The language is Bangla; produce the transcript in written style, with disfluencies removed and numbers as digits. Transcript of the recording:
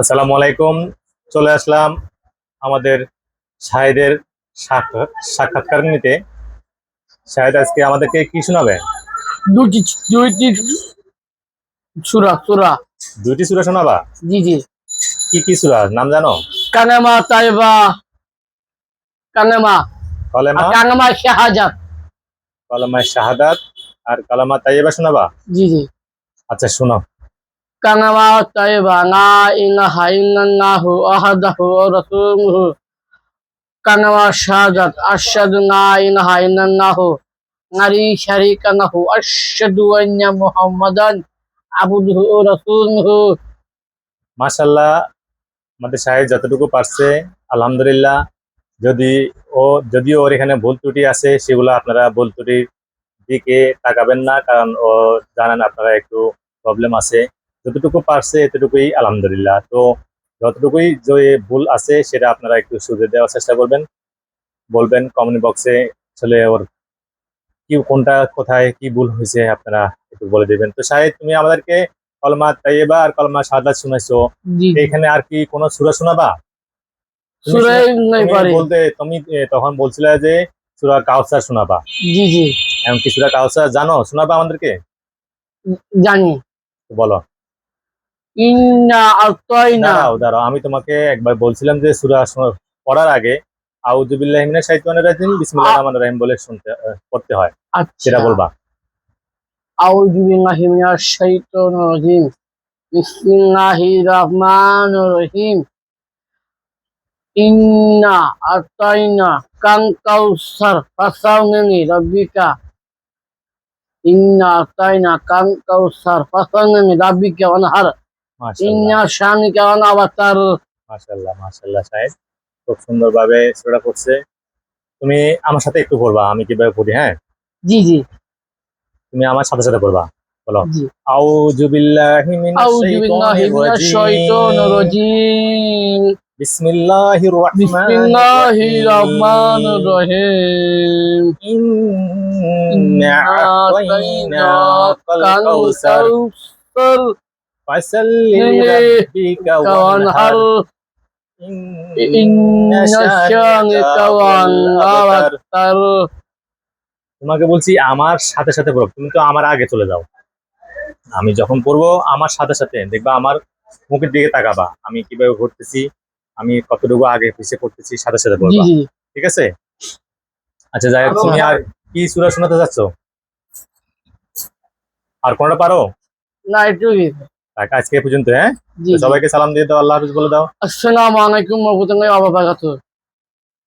আসসালামু আলাইকুম। চলে আসলাম আমাদের শাহেদের সাক্ষাৎকার নিতে। শাহেদ আজকে আমাদেরকে কি শোনাবে? দুটি দুইটি সূরা সূরা দুইটি সূরা শোনাবা? জি জি। কি কি সূরা নাম জানো? কালেমা তাইবা, কালেমা আর কলেমা, কালেমা শাহাদাত। কলেমা শাহাদাত আর কালেমা তাইয়্যিবা শোনাবা? জি জি। আচ্ছা শোনো। কালেমা তাইবা লা ইলাহা ইল্লাল্লাহু আহাদাহু রাসূলুহু, কালেমা শাহাদাত আশহাদু লা ইলাহা ইল্লাল্লাহু নারী শারীকা লাহু আশহাদু আন্না মুহাম্মাদান আবদুহু ওয়া রাসূলুহু। মাশাআল্লাহ, আমাদের শাহেদ যতটুকু পারছে আলহামদুলিল্লাহ। যদি যদিও ওর এখানে ভুল ত্রুটি আছে, সেগুলো আপনারা ভুল ত্রুটির দিকে তাকাবেন না, কারণ ও জানেন আপনারা একটু প্রবলেম আছে। যতটুকু পারছে এতটুকুই আলহামদুলিল্লাহ। তো যতটুকুই যে ভুল আছে সেটা আপনারা একটু শুধরে দেওয়ার চেষ্টা করবেন, বলবেন কমেন্ট বক্সে। আসলে ওর কি কোনটা কোথায় কি ভুল হয়েছে আপনারা একটু বলে দিবেন। তো শাহেদ, তুমি আমাদেরকে কলমা তাইয়্যিবা আর কলমা শাহাদাত শুনাইছো, জি জি। এখানে আর কি কোনো সূরা শোনাবা? সূরা নাই পারি। তুমি তখন বলছিলে যে সূরা কাউসার শোনাবা। জি জি এমন কি সূরা কাউসার জানো? শোনাবা আমাদেরকে? জানি। তো বলো। ইন্না আতাইনা। দাঁড়াও দাঁড়াও, আমি তোমাকে একবার বলছিলাম যে সূরা পড়ার আগে আউযু বিল্লাহি মিনাশ শাইতানির রাজিম বিসমিল্লাহির রহমানির রহিম বলে পড়তে হয়, সেটা আচ্ছা, বলবা। আউযু বিল্লাহি মিনাশ শাইতানির রাজিম, বিসমিল্লাহির রহমানির রহিম, ইন্না আতাইনা কাল কাউসার ফাসাউনি রাব্বিকা, ইন্না আতাইনা কাল কাউসার ফাসাউনি রাব্বিকা ওয়ানহার, মাশাআল্লাহ, ইন্না শানিকা ওয়াল আবতার। মাশাআল্লাহ, মাশাআল্লাহ শাহেদ, খুব সুন্দরভাবে সূরাটা পড়ছে। তুমি আমার সাথে একটু পড়বা, আমি কিভাবে পড়ি, হ্যাঁ? জি জি তুমি আমার সাথে সাথে পড়বা। বলো। জি। আউযু বিল্লাহি মিনাশ আউযু বিল্লাহি শাইতানির মিনাশ শাইতানির রাজিম রাজিম, বিসমিল্লাহির রহমানির বিসমিল্লাহির রহমানির রহিম রহিম, ইন্না ইন্না আতাইনাকাল আতাইনাকাল কাউসার কাউসার ফাসাল্লি লিরাব্বিকা ওয়ানহার, ওয়ানহার ইন্না ইন্না শানিকা শানিকা হুয়াল ওয়াল আবতার। আবতার। তোমাকে বলছি আমার সাথে সাথে পড়ো, তুমি তো আমার আগে চলে যাও। আমি যখন পড়বো আমার সাথে সাথে দেখবা, আমার মুখের দিকে তাকাবা, আমি কিভাবে পড়তেছি, আমি কতটুকু আগে পিছিয়ে পড়তেছি, সাথে সাথে জি পড়বা। জি। ঠিক আছে? আচ্ছা যাই হোক, তুমি আচ্ছা, আর কি সূরা শোনাতে চাচ্ছ? আর কোনটা পারো? না একটু থাক, আজকে এ পর্যন্ত, হ্যাঁ? জি তো জি। সবাইকে সালাম দিয়ে দাও, আল্লাহ হাফিজ বলে দাও। আসসালামু আলাইকুম ওয়া রাহমাতুল্লাহি ওয়া বারাকাতুহু।